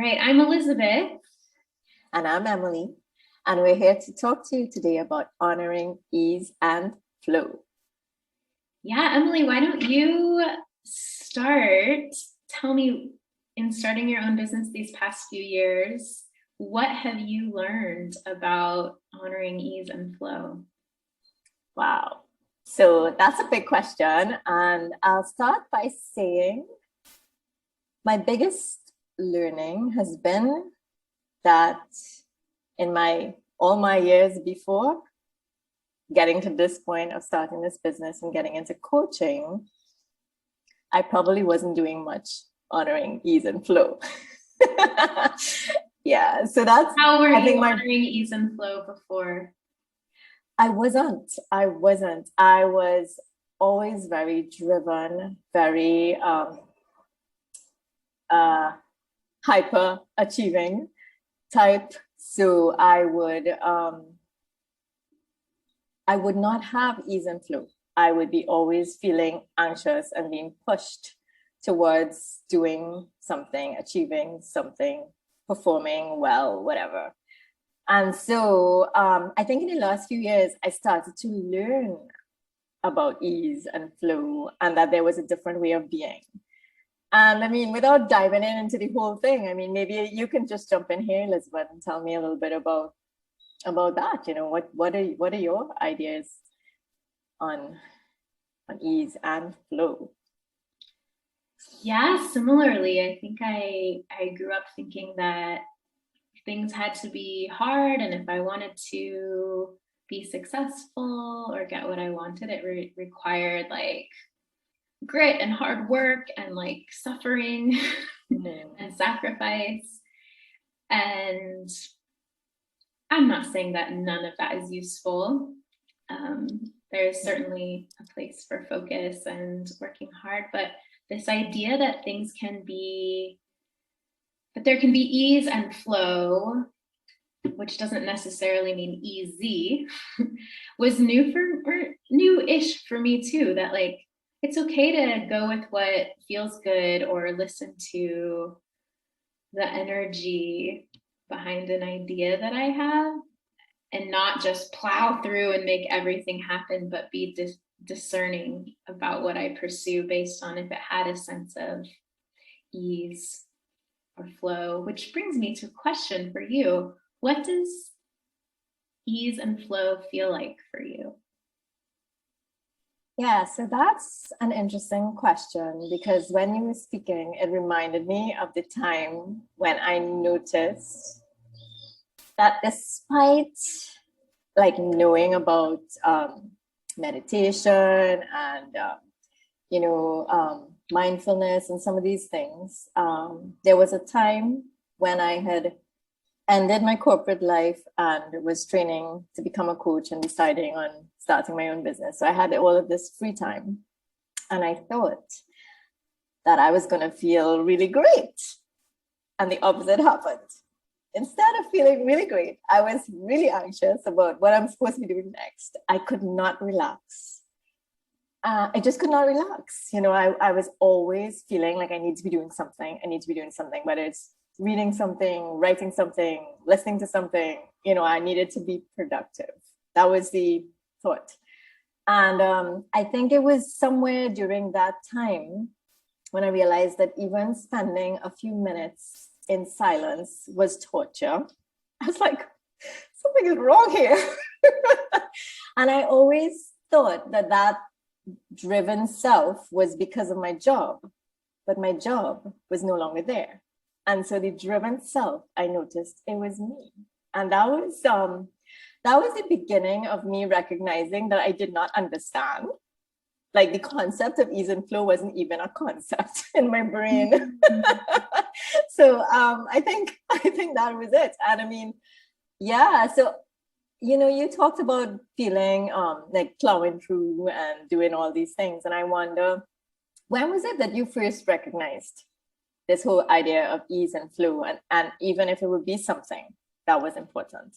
right, I'm Elizabeth. And I'm Emily, and we're here to talk to you today about honoring ease and flow. Yeah, Emily, why don't you start? Tell me, in starting your own business these past few years, what have you learned about honoring ease and flow? Wow. So that's a big question. And I'll start by saying my biggest learning has been that in my all my years before getting to this point of starting this business and getting into coaching, I probably wasn't doing much honoring ease and flow. Yeah, so that's How were I you think my honoring ease and flow before? I was always very driven, very uh hyper achieving type. So I would not have ease and flow. I would be always feeling anxious and being pushed towards doing something, achieving something, performing well, whatever. And so I think in the last few years, I started to learn about ease and flow and that there was a different way of being. And I mean, without diving into the whole thing, I mean, maybe you can just jump in here, Elizabeth, and tell me a little bit about that. You know, what are your ideas on ease and flow? Yeah, similarly, I think I grew up thinking that things had to be hard, and if I wanted to be successful or get what I wanted, it required like grit and hard work and like suffering Mm. and sacrifice. And I'm not saying that none of that is useful. Um, there's certainly a place for focus and working hard, but this idea that things can be, that there can be ease and flow, which doesn't necessarily mean easy, was new-ish for me too. That like it's okay to go with what feels good or listen to the energy behind an idea that I have and not just plow through and make everything happen, but be discerning about what I pursue based on if it had a sense of ease or flow. Which brings me to a question for you. What does ease and flow feel like for you? Yeah, so that's an interesting question because when you were speaking, it reminded me of the time when I noticed that despite like knowing about meditation and mindfulness and some of these things, there was a time when I had ended my corporate life and was training to become a coach and deciding on starting my own business. So I had all of this free time, and I thought that I was going to feel really great. And the opposite happened. Instead of feeling really great, I was really anxious about what I'm supposed to be doing next. I could not relax. I just could not relax. I was always feeling like I need to be doing something. I need to be doing something, whether it's reading something, writing something, listening to something. I needed to be productive. That was the thought. And I think it was somewhere during that time when I realized that even spending a few minutes in silence was torture. I was like, something is wrong here. And I always thought that driven self was because of my job, but my job was no longer there. And so the driven self, I noticed it was me. And that was the beginning of me recognizing that I did not understand. Like the concept of ease and flow wasn't even a concept in my brain. So I think that was it. And I mean, yeah. So you talked about feeling like plowing through and doing all these things, and I wonder, when was it that you first recognized this whole idea of ease and flow, and even if it would be something that was important?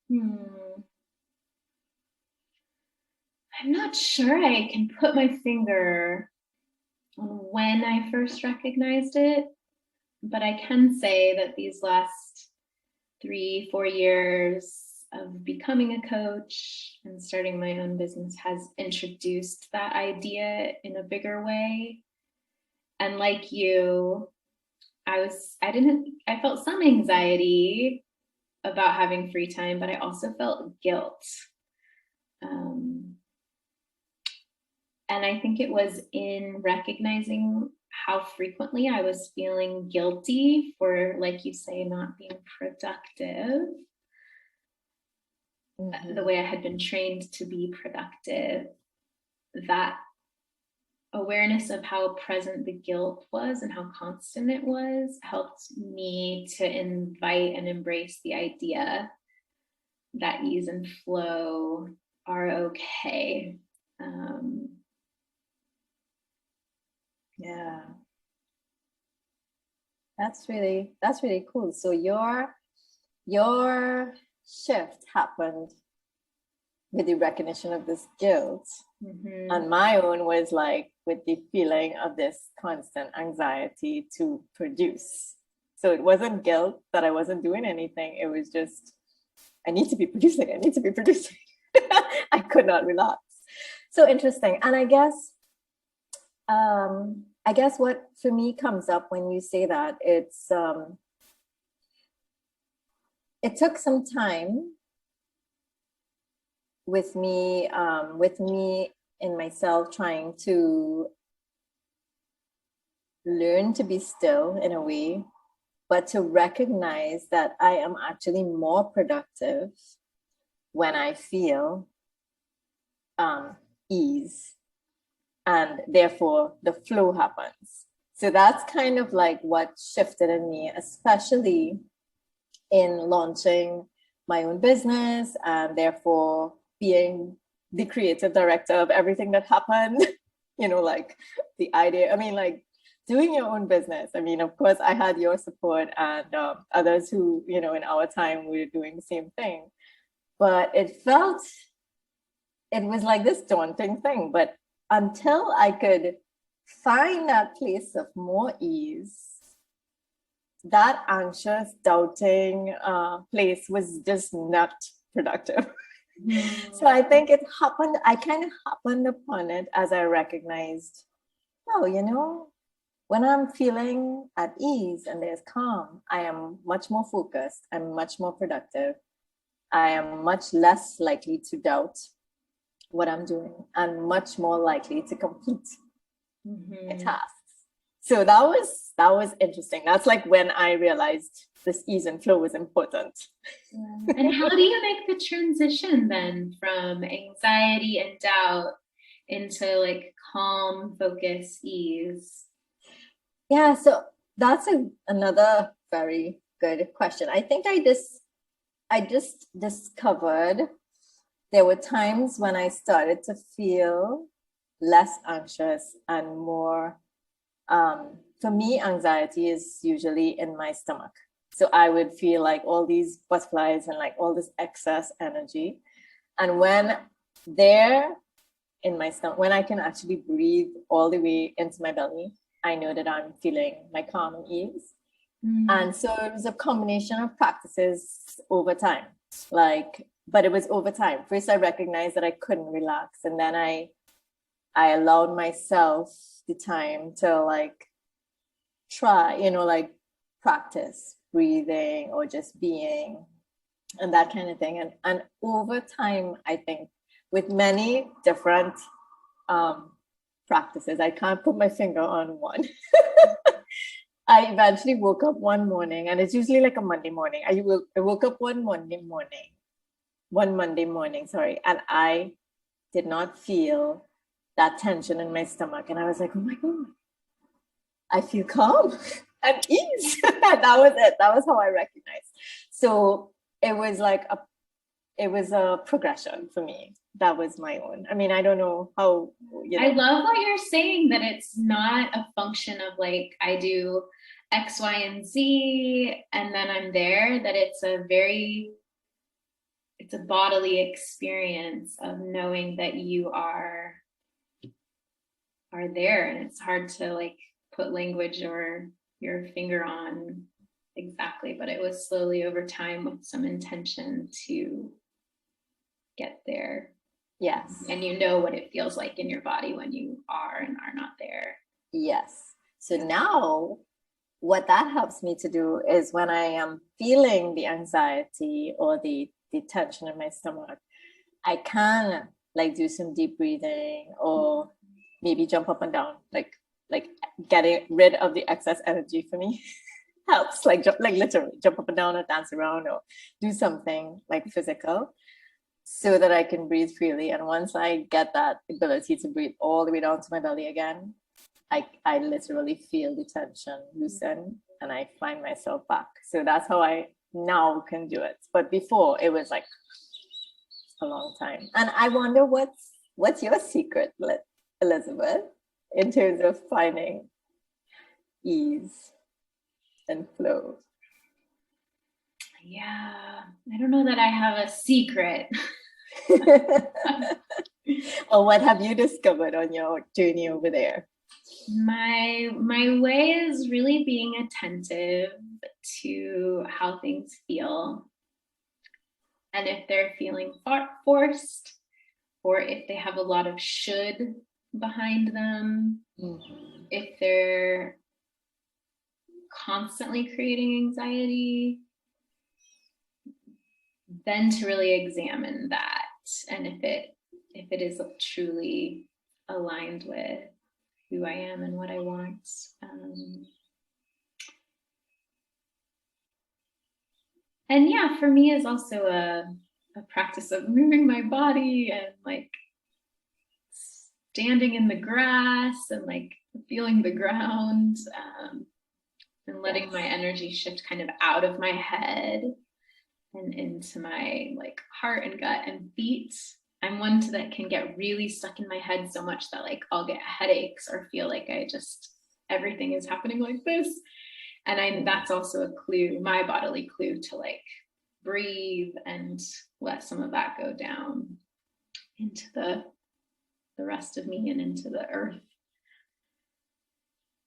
Hmm. I'm not sure I can put my finger on when I first recognized it, but I can say that these last 3-4 years of becoming a coach and starting my own business has introduced that idea in a bigger way. And like you, I felt some anxiety about having free time, but I also felt guilt. And I think it was in recognizing how frequently I was feeling guilty for, like you say, not being productive the way I had been trained to be productive. That awareness of how present the guilt was and how constant it was helped me to invite and embrace the idea that ease and flow are okay. Yeah, that's really cool. So your shift happened with the recognition of this guilt, and my own was like with the feeling of this constant anxiety to produce. So it wasn't guilt that I wasn't doing anything. It was just, I need to be producing. I could not relax. So interesting. And I guess what for me comes up when you say that, it took some time with me in myself trying to learn to be still in a way, but to recognize that I am actually more productive when I feel ease, and therefore the flow happens. So that's kind of like what shifted in me, especially in launching my own business and therefore being the creative director of everything that happened. Like the idea, like doing your own business. Of course, I had your support and others who, in our time, we were doing the same thing. But it was like this daunting thing. But until I could find that place of more ease, that anxious, doubting place was just not productive. So I think I kind of happened upon it as I recognized, when I'm feeling at ease and there's calm, I am much more focused. I'm much more productive. I am much less likely to doubt what I'm doing and much more likely to complete my tasks. So that was interesting. That's like when I realized this ease and flow was important. Yeah. And how do you make the transition then from anxiety and doubt into like calm, focus, ease? Yeah, so that's another very good question. I think I just discovered there were times when I started to feel less anxious and more, for me, anxiety is usually in my stomach. So I would feel like all these butterflies and like all this excess energy. And when they're in my stomach, when I can actually breathe all the way into my belly, I know that I'm feeling my calm and ease. And so it was a combination of practices over time. But it was over time. First, I recognized that I couldn't relax. And then I allowed myself the time to like try, practice breathing or just being and that kind of thing. And over time, I think with many different practices, I can't put my finger on one. I eventually woke up one morning, and it's usually like a Monday morning. I woke up one Monday morning, and I did not feel that tension in my stomach. And I was like, oh my God, I feel calm and ease. That was it. That was how I recognized. So it was a progression for me. That was my own. I don't know how, I love what you're saying, that it's not a function of like, I do X, Y, and Z, and then I'm there, that it's a bodily experience of knowing that you are there, and it's hard to like put language or your finger on exactly, but it was slowly over time with some intention to get there. Yes. And you know what it feels like in your body when you are and are not there. Yes. So now what that helps me to do is when I am feeling the anxiety or the tension in my stomach, I can like do some deep breathing or maybe jump up and down, like getting rid of the excess energy for me helps, like literally jump up and down or dance around or do something like physical so that I can breathe freely. And once I get that ability to breathe all the way down to my belly again, I literally feel the tension loosen and I find myself back. So that's how I now can do it. But before it was like a long time. And I wonder what's your secret, Elisabeth, in terms of finding ease and flow? Yeah, I don't know that I have a secret. Or what have you discovered on your journey over there? My way is really being attentive to how things feel. And if they're feeling forced, or if they have a lot of should behind them, if they're constantly creating anxiety, then to really examine that. And if it is truly aligned with who I am and what I want. And yeah, for me is also a practice of moving my body and like standing in the grass and like feeling the ground, and letting my energy shift kind of out of my head and into my like heart and gut and feet. I'm one that can get really stuck in my head so much that like I'll get headaches or feel like everything is happening like this. And that's also a clue, my bodily clue, to like breathe and let some of that go down into the rest of me and into the earth.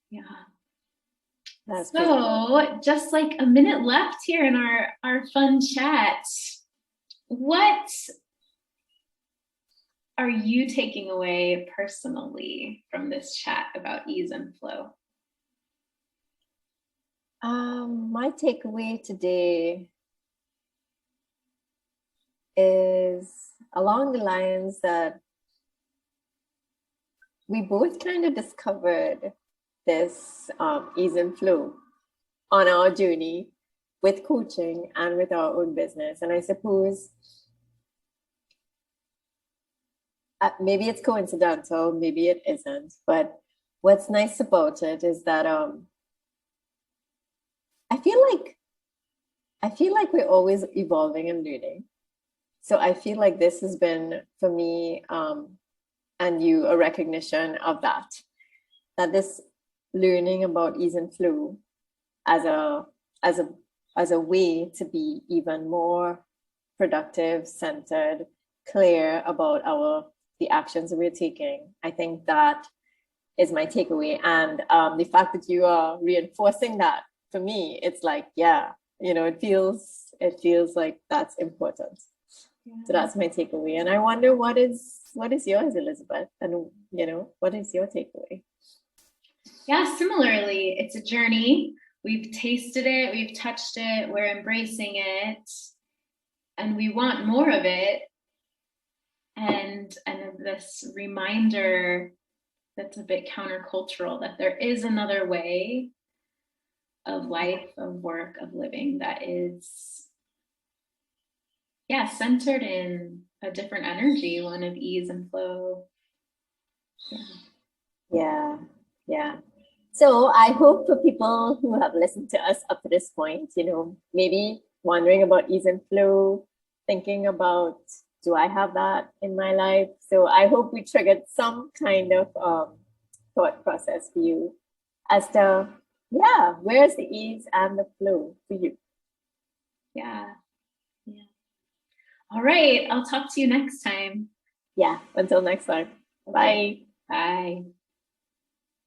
Yeah. That's so just like a minute left here in our fun chat. What are you taking away personally from this chat about ease and flow? My takeaway today is along the lines that we both kind of discovered this ease and flow on our journey with coaching and with our own business. And I suppose maybe it's coincidental, maybe it isn't, but what's nice about it is that I feel like we're always evolving and learning. So I feel like this has been for me and you a recognition of that this learning about ease and flow as a way to be even more productive, centered, clear about the actions that we're taking. I think that is my takeaway. And the fact that you are reinforcing that, for me, it's like, yeah, it feels like that's important. Yeah. So that's my takeaway. And I wonder what is yours, Elisabeth? And what is your takeaway? Yeah, similarly, it's a journey. We've tasted it, we've touched it, we're embracing it, and we want more of it. And this reminder that's a bit countercultural, that there is another way of life, of work, of living that is, centered in a different energy, one of ease and flow. Yeah. So I hope for people who have listened to us up to this point, maybe wondering about ease and flow, thinking about, do I have that in my life? So I hope we triggered some kind of thought process for you as to, where's the ease and the flow for you? Yeah. All right. I'll talk to you next time. Yeah. Until next time. Okay. Bye. Bye.